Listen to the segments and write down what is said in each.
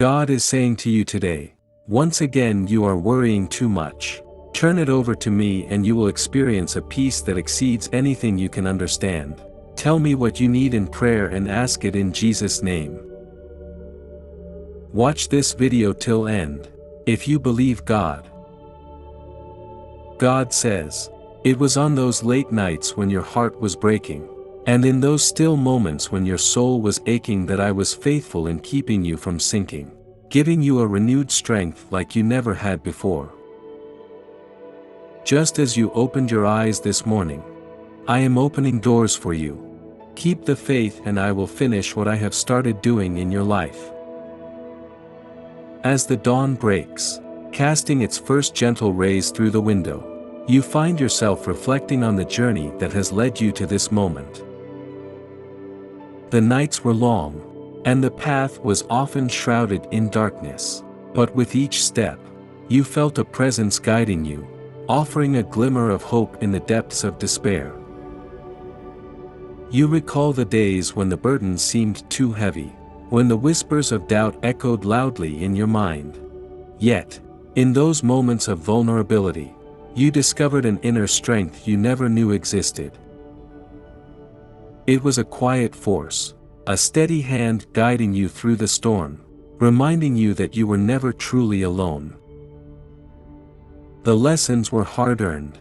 God is saying to you today, once again you are worrying too much. Turn it over to me and you will experience a peace that exceeds anything you can understand. Tell me what you need in prayer and ask it in Jesus' name. Watch this video till end. If you believe God. God says, "It was on those late nights when your heart was breaking, and in those still moments when your soul was aching that I was faithful in keeping you from sinking, giving you a renewed strength like you never had before. Just as you opened your eyes this morning, I am opening doors for you. Keep the faith and I will finish what I have started doing in your life." As the dawn breaks, casting its first gentle rays through the window, you find yourself reflecting on the journey that has led you to this moment. The nights were long, and the path was often shrouded in darkness, but with each step, you felt a presence guiding you, offering a glimmer of hope in the depths of despair. You recall the days when the burdens seemed too heavy, when the whispers of doubt echoed loudly in your mind. Yet, in those moments of vulnerability, you discovered an inner strength you never knew existed. It was a quiet force, a steady hand guiding you through the storm, reminding you that you were never truly alone. The lessons were hard-earned.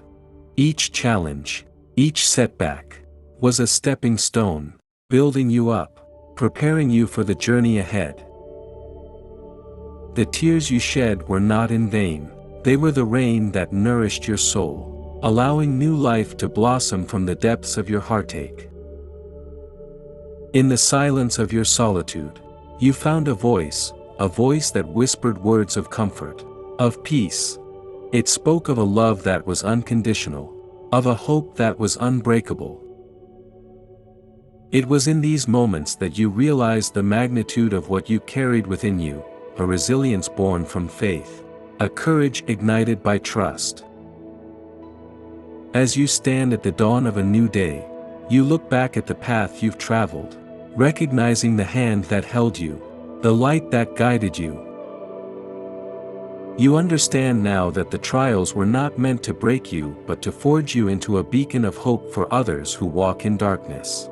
Each challenge, each setback, was a stepping stone, building you up, preparing you for the journey ahead. The tears you shed were not in vain, they were the rain that nourished your soul, allowing new life to blossom from the depths of your heartache. In the silence of your solitude, you found a voice that whispered words of comfort, of peace. It spoke of a love that was unconditional, of a hope that was unbreakable. It was in these moments that you realized the magnitude of what you carried within you, a resilience born from faith, a courage ignited by trust. As you stand at the dawn of a new day, you look back at the path you've traveled, recognizing the hand that held you, the light that guided you. You understand now that the trials were not meant to break you but to forge you into a beacon of hope for others who walk in darkness.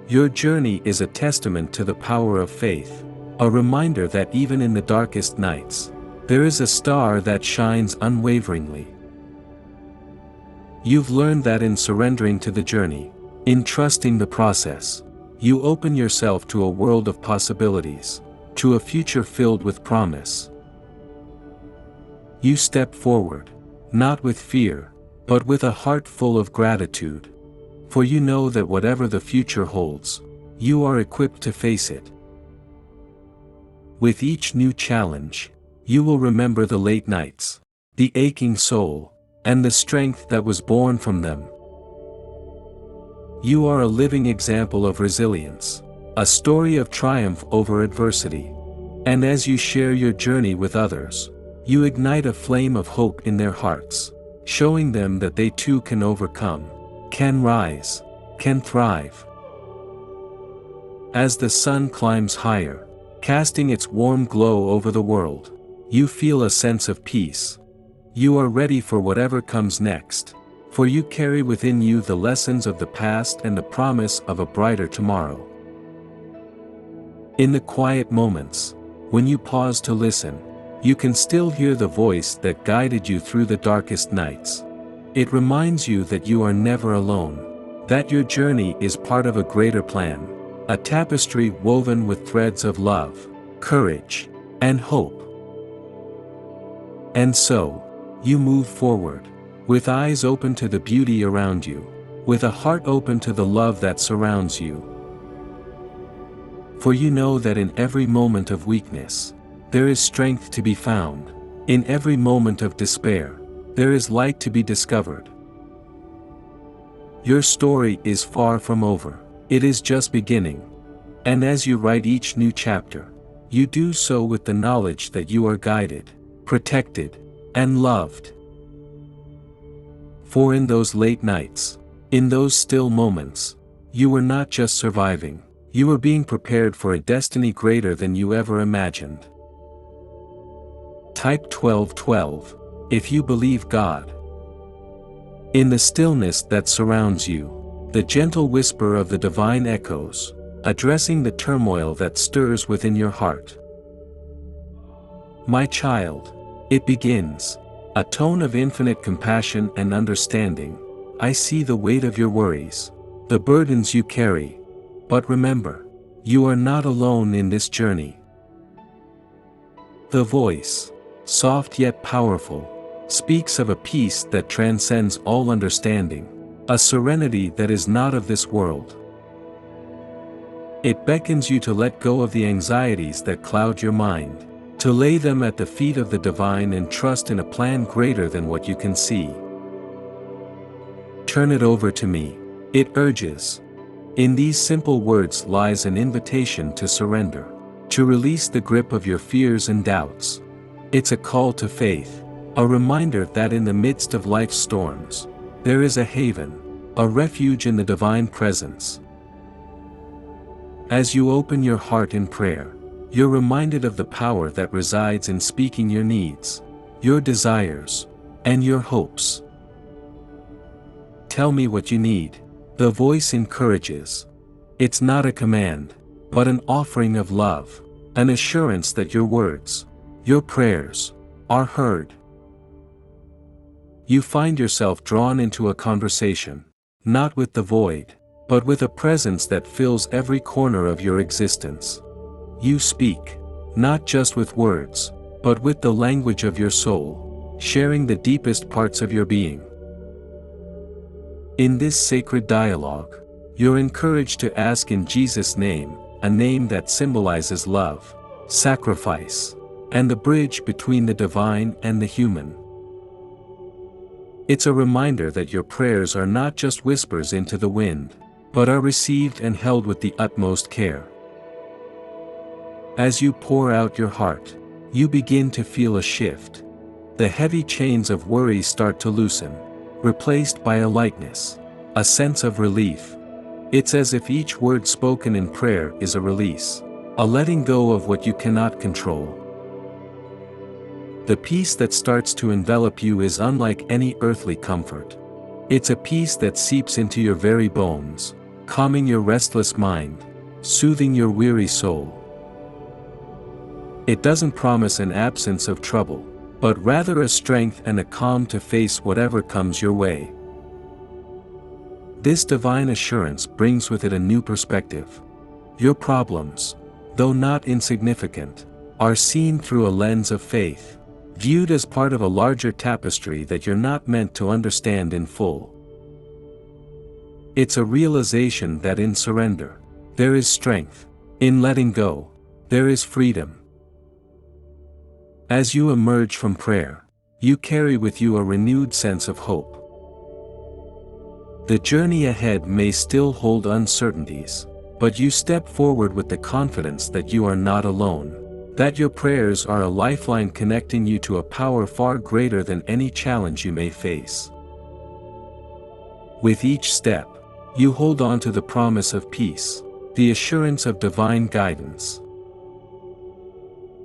Your journey is a testament to the power of faith, a reminder that even in the darkest nights, there is a star that shines unwaveringly. You've learned that in surrendering to the journey, in trusting the process, you open yourself to a world of possibilities, to a future filled with promise. You step forward, not with fear, but with a heart full of gratitude. For you know that whatever the future holds, you are equipped to face it. With each new challenge, you will remember the late nights, the aching soul, and the strength that was born from them. You are a living example of resilience, a story of triumph over adversity. And as you share your journey with others, you ignite a flame of hope in their hearts, showing them that they too can overcome, can rise, can thrive. As the sun climbs higher, casting its warm glow over the world, you feel a sense of peace. You are ready for whatever comes next, for you carry within you the lessons of the past and the promise of a brighter tomorrow. In the quiet moments, when you pause to listen, you can still hear the voice that guided you through the darkest nights. It reminds you that you are never alone, that your journey is part of a greater plan, a tapestry woven with threads of love, courage, and hope. And so, you move forward, with eyes open to the beauty around you, with a heart open to the love that surrounds you. For you know that in every moment of weakness, there is strength to be found. In every moment of despair, there is light to be discovered. Your story is far from over, it is just beginning. And as you write each new chapter, you do so with the knowledge that you are guided, protected, and loved. For in those late nights, in those still moments, you were not just surviving, You are being prepared for a destiny greater than you ever imagined. Type 1212, if you believe God. In the stillness that surrounds you, the gentle whisper of the divine echoes, addressing the turmoil that stirs within your heart. My child, it begins, a tone of infinite compassion and understanding. I see the weight of your worries, the burdens you carry, but remember, you are not alone in this journey. The voice, soft yet powerful, speaks of a peace that transcends all understanding, a serenity that is not of this world. It beckons you to let go of the anxieties that cloud your mind, to lay them at the feet of the divine and trust in a plan greater than what you can see. Turn it over to me, it urges. In these simple words lies an invitation to surrender, to release the grip of your fears and doubts. It's a call to faith, a reminder that in the midst of life's storms, there is a haven, a refuge in the divine presence. As you open your heart in prayer, you're reminded of the power that resides in speaking your needs, your desires, and your hopes. Tell me what you need, the voice encourages. It's not a command, but an offering of love, an assurance that your words, your prayers, are heard. You find yourself drawn into a conversation, not with the void, but with a presence that fills every corner of your existence. You speak, not just with words, but with the language of your soul, sharing the deepest parts of your being. In this sacred dialogue, you're encouraged to ask in Jesus' name, a name that symbolizes love, sacrifice, and the bridge between the divine and the human. It's a reminder that your prayers are not just whispers into the wind, but are received and held with the utmost care. As you pour out your heart, you begin to feel a shift. The heavy chains of worry start to loosen, replaced by a lightness, a sense of relief. It's as if each word spoken in prayer is a release, a letting go of what you cannot control. The peace that starts to envelop you is unlike any earthly comfort. It's a peace that seeps into your very bones, calming your restless mind, soothing your weary soul. It doesn't promise an absence of trouble, but rather a strength and a calm to face whatever comes your way. This divine assurance brings with it a new perspective. Your problems, though not insignificant, are seen through a lens of faith, viewed as part of a larger tapestry that you're not meant to understand in full. It's a realization that in surrender, there is strength. In letting go, there is freedom. As you emerge from prayer, you carry with you a renewed sense of hope. The journey ahead may still hold uncertainties, but you step forward with the confidence that you are not alone, that your prayers are a lifeline connecting you to a power far greater than any challenge you may face. With each step, you hold on to the promise of peace, the assurance of divine guidance.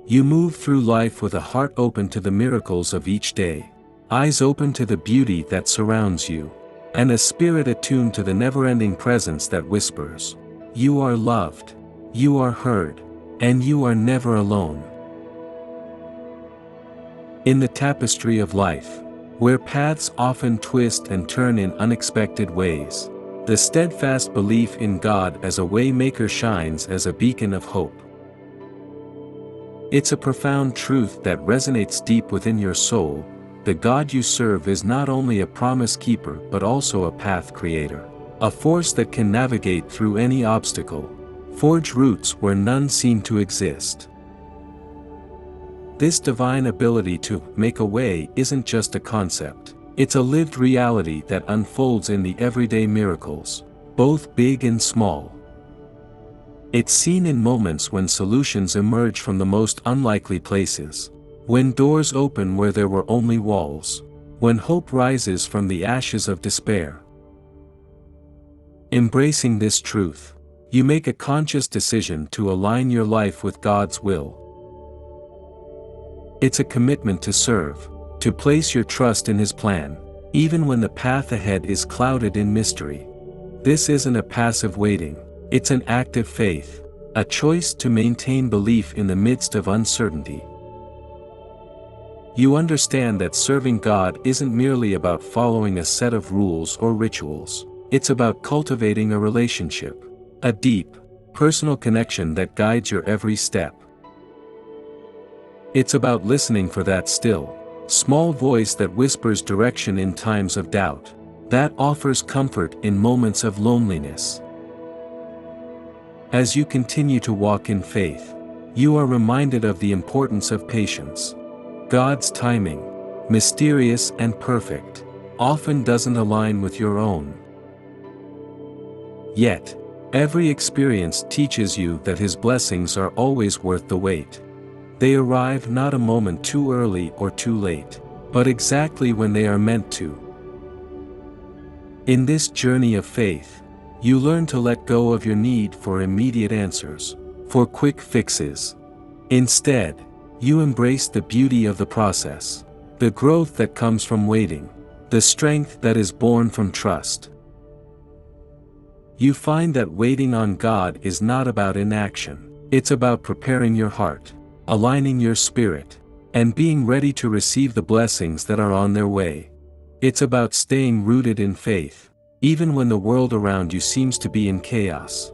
You move through life with a heart open to the miracles of each day, eyes open to the beauty that surrounds you, and a spirit attuned to the never-ending presence that whispers, "You are loved, you are heard, and you are never alone." In the tapestry of life, where paths often twist and turn in unexpected ways, the steadfast belief in God as a way-maker shines as a beacon of hope. It's a profound truth that resonates deep within your soul. The God you serve is not only a promise keeper but also a path creator, a force that can navigate through any obstacle, forge routes where none seem to exist. This divine ability to make a way isn't just a concept, it's a lived reality that unfolds in the everyday miracles, both big and small. It's seen in moments when solutions emerge from the most unlikely places, when doors open where there were only walls, when hope rises from the ashes of despair. Embracing this truth, You make a conscious decision to align your life with God's will. It's a commitment to serve, to place your trust in His plan, even when the path ahead is clouded in mystery. This isn't a passive waiting, it's an active faith, a choice to maintain belief in the midst of uncertainty. You understand that serving God isn't merely about following a set of rules or rituals, it's about cultivating a relationship, a deep, personal connection that guides your every step. It's about listening for that still, small voice that whispers direction in times of doubt, that offers comfort in moments of loneliness. As you continue to walk in faith, you are reminded of the importance of patience. God's timing, mysterious and perfect, often doesn't align with your own. Yet, every experience teaches you that His blessings are always worth the wait. They arrive not a moment too early or too late, but exactly when they are meant to. In this journey of faith, you learn to let go of your need for immediate answers, for quick fixes. Instead, you embrace the beauty of the process, the growth that comes from waiting, the strength that is born from trust. You find that waiting on God is not about inaction, it's about preparing your heart, aligning your spirit, and being ready to receive the blessings that are on their way. It's about staying rooted in faith, even when the world around you seems to be in chaos.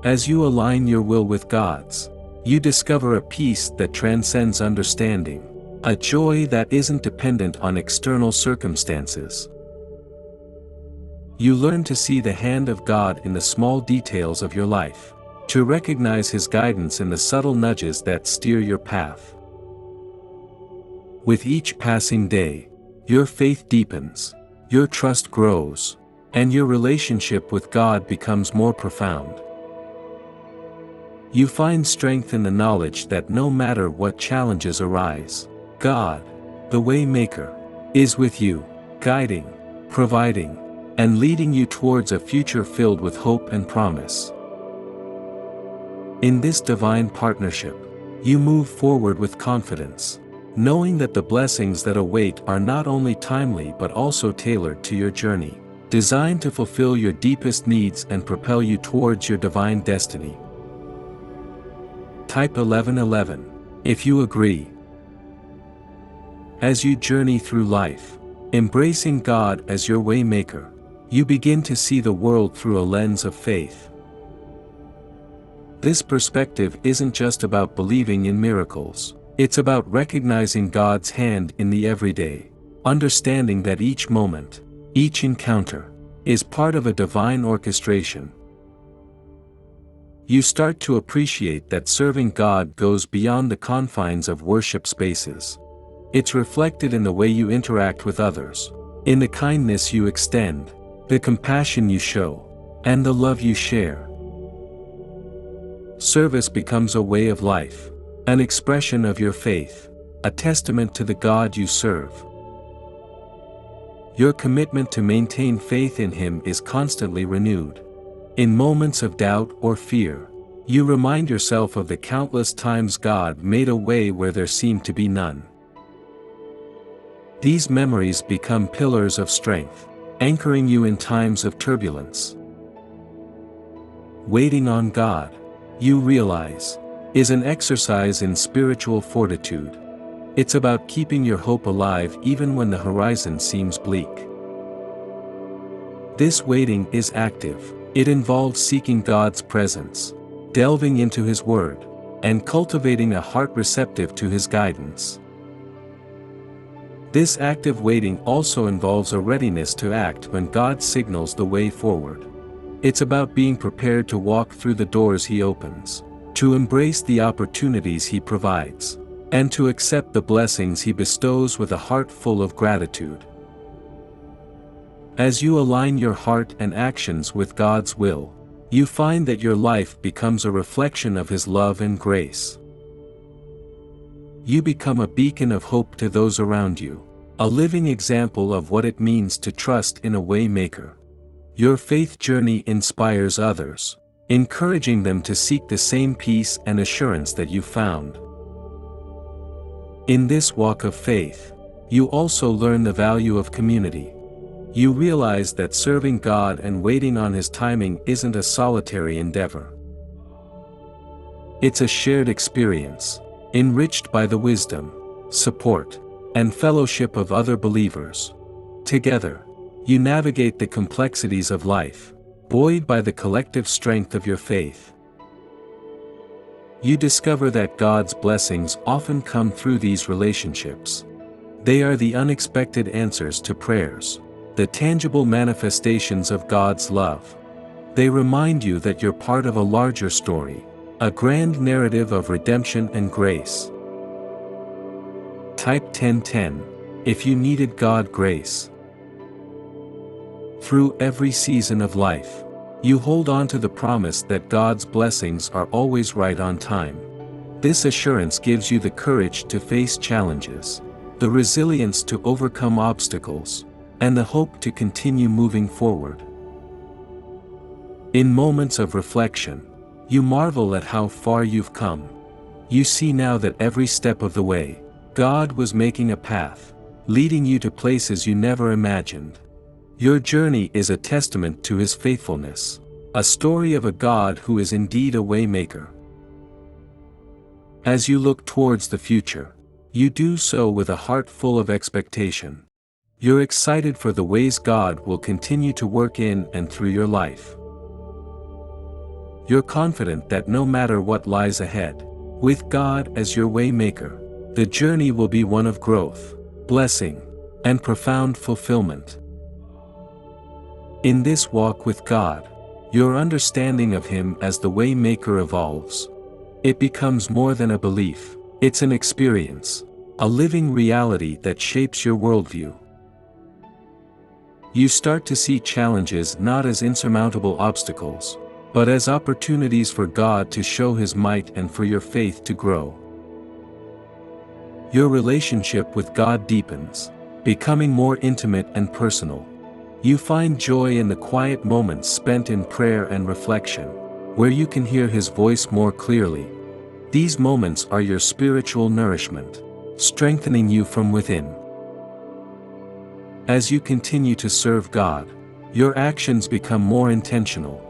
As you align your will with God's, you discover a peace that transcends understanding, a joy that isn't dependent on external circumstances. You learn to see the hand of God in the small details of your life, to recognize His guidance in the subtle nudges that steer your path. With each passing day, your faith deepens, your trust grows, and your relationship with God becomes more profound. You find strength in the knowledge that no matter what challenges arise, God, the Waymaker, is with you, guiding, providing, and leading you towards a future filled with hope and promise. In this divine partnership, you move forward with confidence, knowing that the blessings that await are not only timely but also tailored to your journey, designed to fulfill your deepest needs and propel you towards your divine destiny. Type 1111, if you agree. As you journey through life, embracing God as your Waymaker, you begin to see the world through a lens of faith. This perspective isn't just about believing in miracles, it's about recognizing God's hand in the everyday, understanding that each moment, each encounter, is part of a divine orchestration. You start to appreciate that serving God goes beyond the confines of worship spaces. It's reflected in the way you interact with others, in the kindness you extend, the compassion you show, and the love you share. Service becomes a way of life, an expression of your faith, a testament to the God you serve. Your commitment to maintain faith in Him is constantly renewed. In moments of doubt or fear, you remind yourself of the countless times God made a way where there seemed to be none. These memories become pillars of strength, anchoring you in times of turbulence. Waiting on God, you realize, is an exercise in spiritual fortitude. It's about keeping your hope alive even when the horizon seems bleak. This waiting is active. It involves seeking God's presence, delving into His Word, and cultivating a heart receptive to His guidance. This active waiting also involves a readiness to act when God signals the way forward. It's about being prepared to walk through the doors He opens, to embrace the opportunities He provides, and to accept the blessings He bestows with a heart full of gratitude. As you align your heart and actions with God's will, you find that your life becomes a reflection of His love and grace. You become a beacon of hope to those around you, a living example of what it means to trust in a Waymaker. Your faith journey inspires others, encouraging them to seek the same peace and assurance that you found. In this walk of faith, you also learn the value of community. You realize that serving God and waiting on His timing isn't a solitary endeavor. It's a shared experience, enriched by the wisdom, support, and fellowship of other believers. Together, you navigate the complexities of life, buoyed by the collective strength of your faith. You discover that God's blessings often come through these relationships. They are the unexpected answers to prayers, the tangible manifestations of God's love. They remind you that you're part of a larger story, a grand narrative of redemption and grace. Type 1010 if you needed God grace. Through every season of life, you hold on to the promise that God's blessings are always right on time. This assurance gives you the courage to face challenges, the resilience to overcome obstacles, and the hope to continue moving forward. In moments of reflection, you marvel at how far you've come. You see now that every step of the way, God was making a path, leading you to places you never imagined. Your journey is a testament to His faithfulness, a story of a God who is indeed a waymaker. As you look towards the future, you do so with a heart full of expectation. You're excited for the ways God will continue to work in and through your life. You're confident that no matter what lies ahead, with God as your waymaker, the journey will be one of growth, blessing, and profound fulfillment. In this walk with God, your understanding of Him as the waymaker evolves. It becomes more than a belief, it's an experience, a living reality that shapes your worldview. You start to see challenges not as insurmountable obstacles, but as opportunities for God to show His might and for your faith to grow. Your relationship with God deepens, becoming more intimate and personal. You find joy in the quiet moments spent in prayer and reflection, where you can hear His voice more clearly. These moments are your spiritual nourishment, strengthening you from within. As you continue to serve God, your actions become more intentional.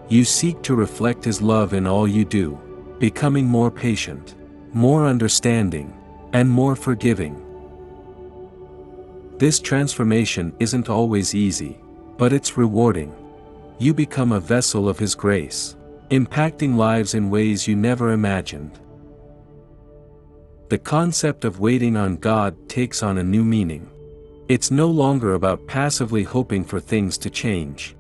You seek to reflect His love in all you do, becoming more patient, more understanding, and more forgiving. This transformation isn't always easy, but it's rewarding. You become a vessel of His grace, impacting lives in ways you never imagined. The concept of waiting on God takes on a new meaning. It's no longer about passively hoping for things to change.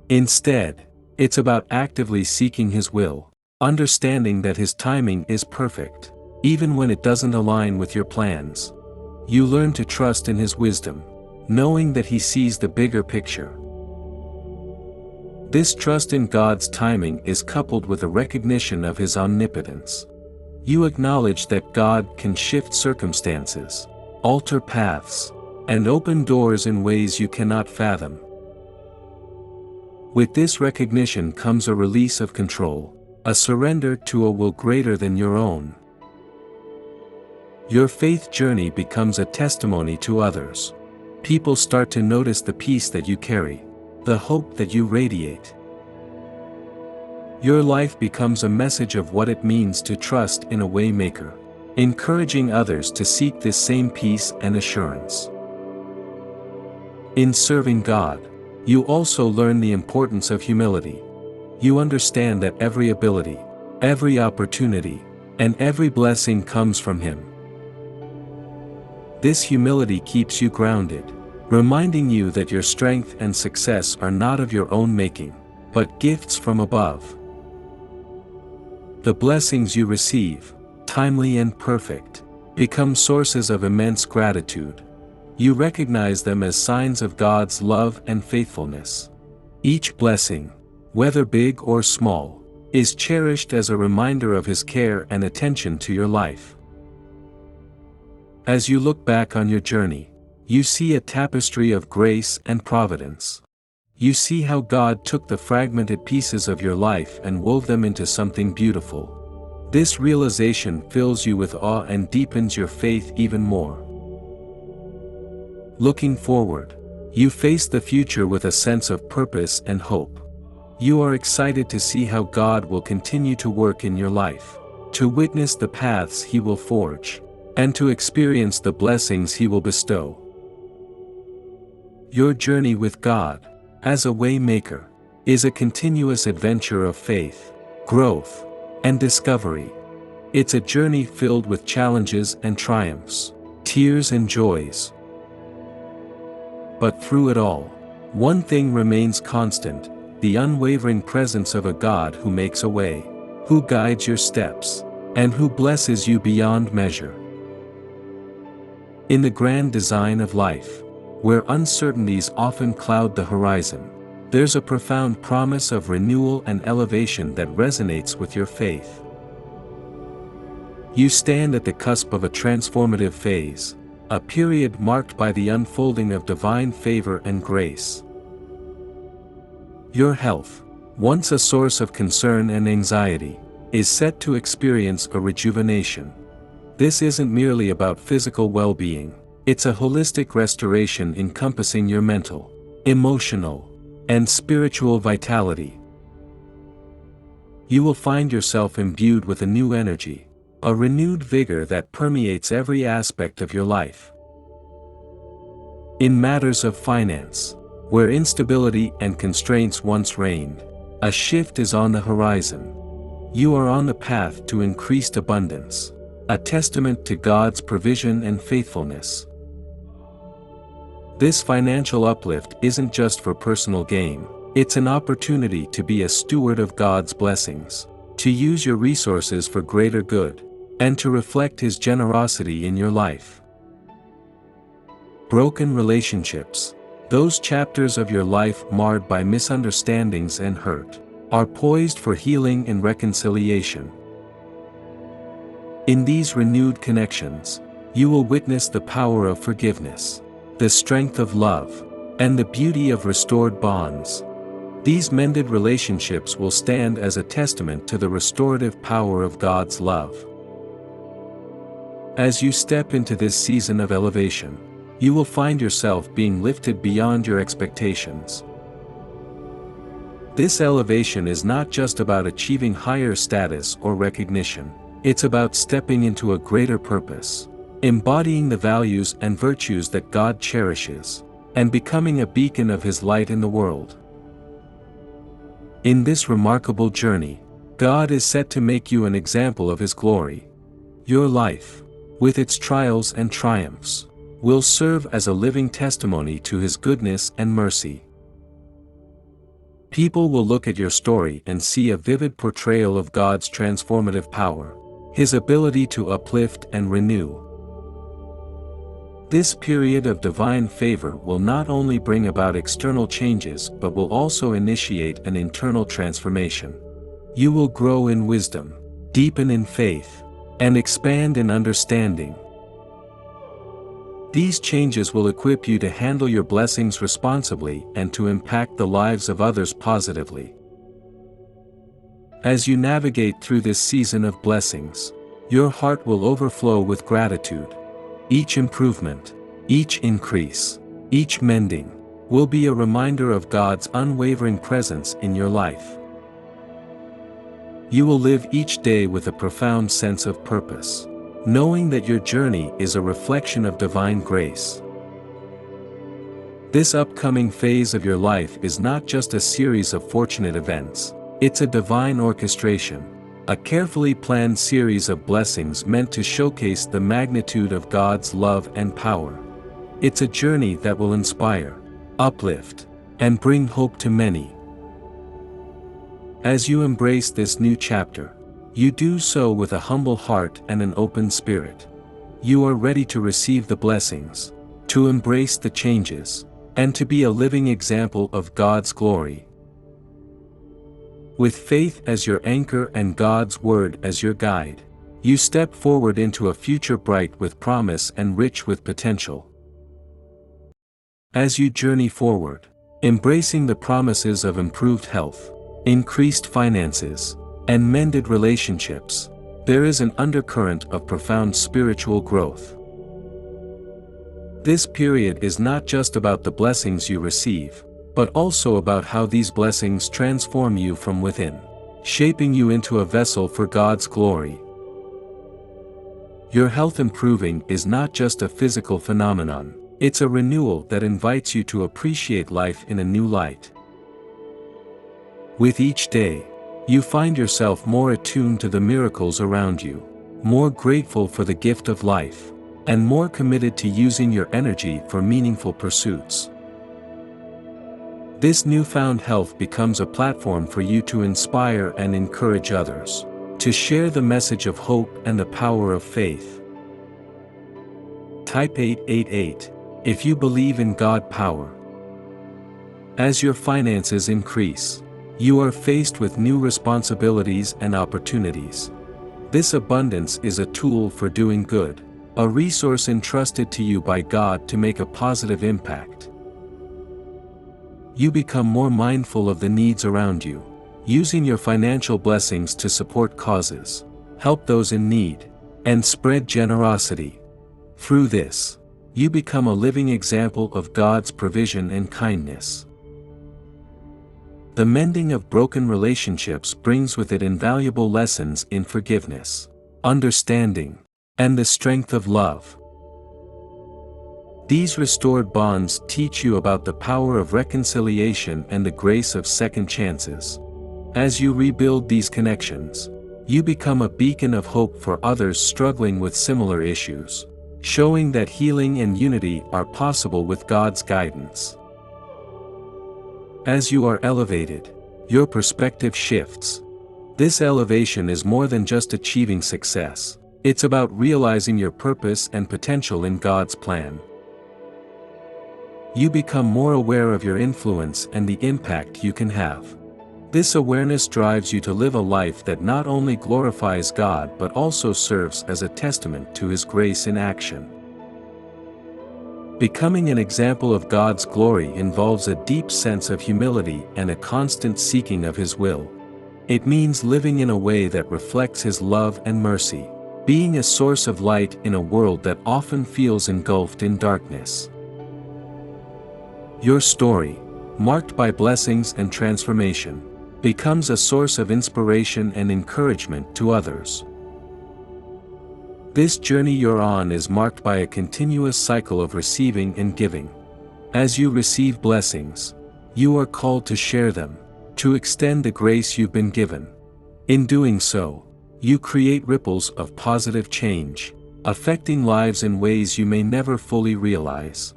Instead, it's about actively seeking His will, understanding that His timing is perfect, even when it doesn't align with your plans. You learn to trust in His wisdom, knowing that He sees the bigger picture. This trust in God's timing is coupled with a recognition of His omnipotence. You acknowledge that God can shift circumstances, alter paths, and open doors in ways you cannot fathom. With this recognition comes a release of control, a surrender to a will greater than your own. Your faith journey becomes a testimony to others. People start to notice the peace that you carry, the hope that you radiate. Your life becomes a message of what it means to trust in a waymaker, encouraging others to seek this same peace and assurance. In serving God, you also learn the importance of humility. You understand that every ability, every opportunity, and every blessing comes from Him. This humility keeps you grounded, reminding you that your strength and success are not of your own making, but gifts from above. The blessings you receive, timely and perfect, become sources of immense gratitude. You recognize them as signs of God's love and faithfulness. Each blessing, whether big or small, is cherished as a reminder of His care and attention to your life. As you look back on your journey, You see a tapestry of grace and providence. You see how God took the fragmented pieces of your life and wove them into something beautiful. This realization fills you with awe and deepens your faith even more. Looking forward, you face the future with a sense of purpose and hope. You are excited to see how God will continue to work in your life, to witness the paths He will forge, and to experience the blessings He will bestow. Your journey with God, as a way-maker, is a continuous adventure of faith, growth, and discovery. It's a journey filled with challenges and triumphs, tears and joys. But through it all, one thing remains constant: the unwavering presence of a God who makes a way, who guides your steps, and who blesses you beyond measure. In the grand design of life, where uncertainties often cloud the horizon, there's a profound promise of renewal and elevation that resonates with your faith. You stand at the cusp of a transformative phase, a period marked by the unfolding of divine favor and grace. Your health, once a source of concern and anxiety, is set to experience a rejuvenation. This isn't merely about physical well-being, it's a holistic restoration encompassing your mental, emotional, and spiritual vitality. You will find yourself imbued with a new energy, a renewed vigor that permeates every aspect of your life. In matters of finance, where instability and constraints once reigned, a shift is on the horizon. You are on the path to increased abundance, a testament to God's provision and faithfulness. This financial uplift isn't just for personal gain, it's an opportunity to be a steward of God's blessings, to use your resources for greater good, and to reflect His generosity in your life. Broken relationships, those chapters of your life marred by misunderstandings and hurt, are poised for healing and reconciliation. In these renewed connections, you will witness the power of forgiveness, the strength of love, and the beauty of restored bonds. These mended relationships will stand as a testament to the restorative power of God's love. As you step into this season of elevation, you will find yourself being lifted beyond your expectations. This elevation is not just about achieving higher status or recognition, it's about stepping into a greater purpose, embodying the values and virtues that God cherishes, and becoming a beacon of His light in the world. In this remarkable journey, God is set to make you an example of His glory. Your life, with its trials and triumphs, will serve as a living testimony to His goodness and mercy. People will look at your story and see a vivid portrayal of God's transformative power, His ability to uplift and renew. This period of divine favor will not only bring about external changes but will also initiate an internal transformation. You will grow in wisdom, deepen in faith, and expand in understanding. These changes will equip you to handle your blessings responsibly and to impact the lives of others positively. As you navigate through this season of blessings, your heart will overflow with gratitude. Each improvement, each increase, each mending, will be a reminder of God's unwavering presence in your life. You will live each day with a profound sense of purpose, knowing that your journey is a reflection of divine grace. This upcoming phase of your life is not just a series of fortunate events, it's a divine orchestration, a carefully planned series of blessings meant to showcase the magnitude of God's love and power. It's a journey that will inspire, uplift, and bring hope to many. As you embrace this new chapter, you do so with a humble heart and an open spirit. You are ready to receive the blessings, to embrace the changes, and to be a living example of God's glory. With faith as your anchor and God's word as your guide, you step forward into a future bright with promise and rich with potential. As you journey forward, embracing the promises of improved health, increased finances, and mended relationships, there is an undercurrent of profound spiritual growth. This period is not just about the blessings you receive, but also about how these blessings transform you from within, shaping you into a vessel for God's glory. Your health improving is not just a physical phenomenon, it's a renewal that invites you to appreciate life in a new light. With each day, you find yourself more attuned to the miracles around you, more grateful for the gift of life, and more committed to using your energy for meaningful pursuits. This newfound health becomes a platform for you to inspire and encourage others, to share the message of hope and the power of faith. Type 888 if you believe in God power. As your finances increase, you are faced with new responsibilities and opportunities. This abundance is a tool for doing good, a resource entrusted to you by God to make a positive impact. You become more mindful of the needs around you, using your financial blessings to support causes, help those in need, and spread generosity. Through this, you become a living example of God's provision and kindness. The mending of broken relationships brings with it invaluable lessons in forgiveness, understanding, and the strength of love. These restored bonds teach you about the power of reconciliation and the grace of second chances. As you rebuild these connections, you become a beacon of hope for others struggling with similar issues, showing that healing and unity are possible with God's guidance. As you are elevated, your perspective shifts. This elevation is more than just achieving success, it's about realizing your purpose and potential in God's plan. You become more aware of your influence and the impact you can have. This awareness drives you to live a life that not only glorifies God but also serves as a testament to His grace in action. Becoming an example of God's glory involves a deep sense of humility and a constant seeking of His will. It means living in a way that reflects His love and mercy, being a source of light in a world that often feels engulfed in darkness. Your story, marked by blessings and transformation, becomes a source of inspiration and encouragement to others. This journey you're on is marked by a continuous cycle of receiving and giving. As you receive blessings, you are called to share them, to extend the grace you've been given. In doing so, you create ripples of positive change, affecting lives in ways you may never fully realize.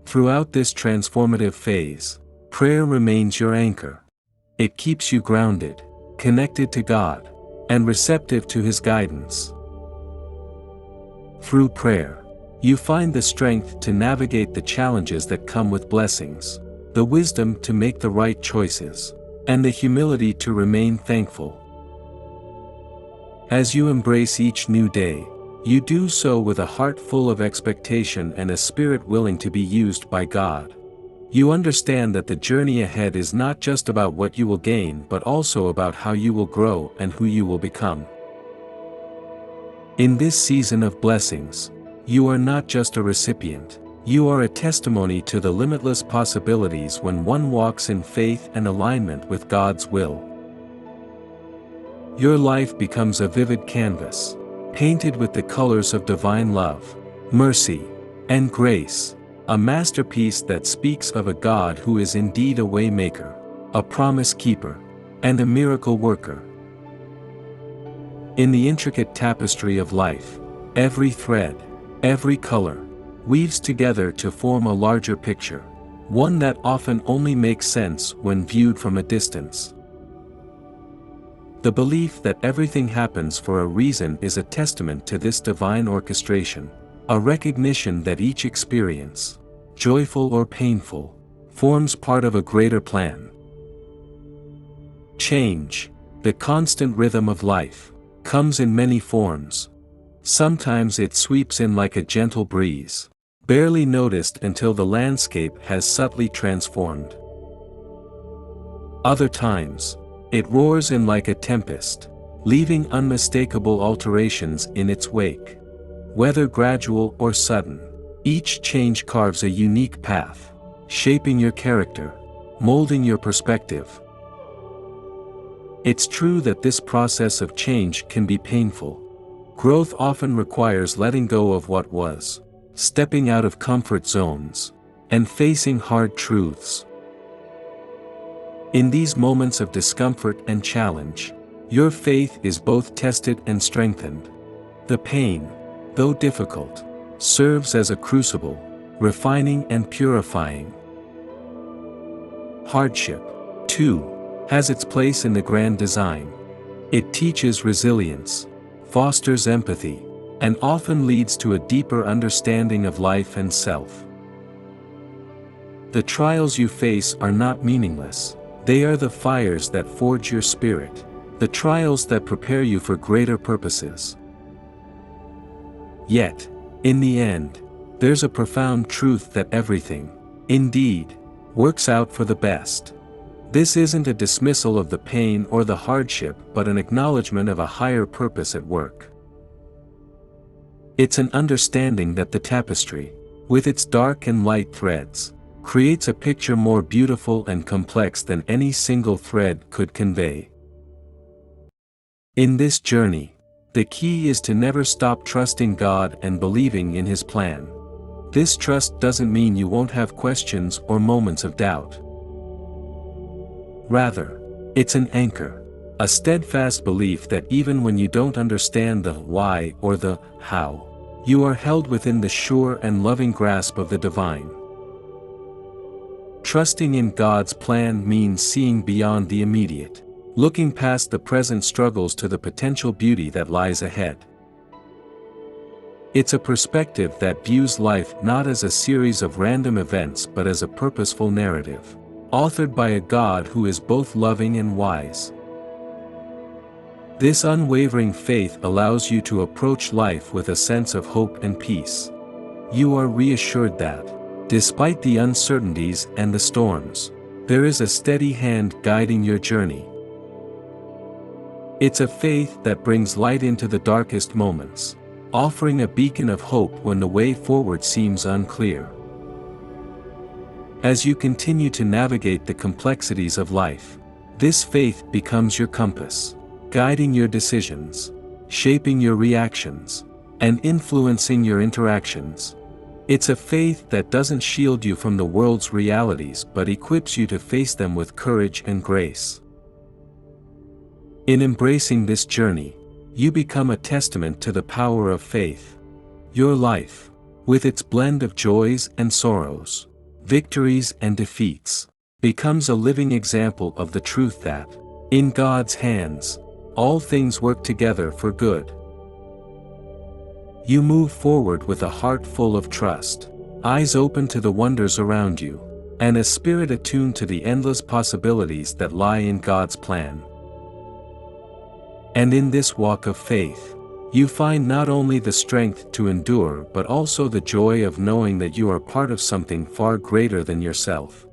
Throughout this transformative phase, prayer remains your anchor. It keeps you grounded, connected to God, and receptive to His guidance. Through prayer, you find the strength to navigate the challenges that come with blessings, the wisdom to make the right choices, and the humility to remain thankful. As you embrace each new day, you do so with a heart full of expectation and a spirit willing to be used by God. You understand that the journey ahead is not just about what you will gain but also about how you will grow and who you will become. In this season of blessings, you are not just a recipient, you are a testimony to the limitless possibilities when one walks in faith and alignment with God's will. Your life becomes a vivid canvas, painted with the colors of divine love, mercy, and grace, a masterpiece that speaks of a God who is indeed a waymaker, a promise keeper, and a miracle worker. In the intricate tapestry of life, every thread, every color, weaves together to form a larger picture, one that often only makes sense when viewed from a distance. The belief that everything happens for a reason is a testament to this divine orchestration, a recognition that each experience, joyful or painful, forms part of a greater plan. Change, the constant rhythm of life, comes in many forms. Sometimes it sweeps in like a gentle breeze, barely noticed until the landscape has subtly transformed. Other times, it roars in like a tempest, leaving unmistakable alterations in its wake. Whether gradual or sudden, each change carves a unique path, shaping your character, molding your perspective. It's true that this process of change can be painful. Growth often requires letting go of what was, stepping out of comfort zones, and facing hard truths. In these moments of discomfort and challenge, your faith is both tested and strengthened. The pain, though difficult, serves as a crucible, refining and purifying. Hardship, too, has its place in the grand design. It teaches resilience, fosters empathy, and often leads to a deeper understanding of life and self. The trials you face are not meaningless. They are the fires that forge your spirit, the trials that prepare you for greater purposes. Yet, in the end, there's a profound truth that everything, indeed, works out for the best. This isn't a dismissal of the pain or the hardship, but an acknowledgement of a higher purpose at work. It's an understanding that the tapestry, with its dark and light threads, creates a picture more beautiful and complex than any single thread could convey. In this journey, the key is to never stop trusting God and believing in His plan. This trust doesn't mean you won't have questions or moments of doubt. Rather, it's an anchor, a steadfast belief that even when you don't understand the why or the how, you are held within the sure and loving grasp of the divine. Trusting in God's plan means seeing beyond the immediate, looking past the present struggles to the potential beauty that lies ahead. It's a perspective that views life not as a series of random events but as a purposeful narrative, authored by a God who is both loving and wise. This unwavering faith allows you to approach life with a sense of hope and peace. You are reassured that, despite the uncertainties and the storms, there is a steady hand guiding your journey. It's a faith that brings light into the darkest moments, offering a beacon of hope when the way forward seems unclear. As you continue to navigate the complexities of life, this faith becomes your compass, guiding your decisions, shaping your reactions, and influencing your interactions. It's a faith that doesn't shield you from the world's realities but equips you to face them with courage and grace. In embracing this journey, you become a testament to the power of faith. Your life, with its blend of joys and sorrows, victories and defeats, becomes a living example of the truth that, in God's hands, all things work together for good. You move forward with a heart full of trust, eyes open to the wonders around you, and a spirit attuned to the endless possibilities that lie in God's plan. And in this walk of faith, you find not only the strength to endure but also the joy of knowing that you are part of something far greater than yourself.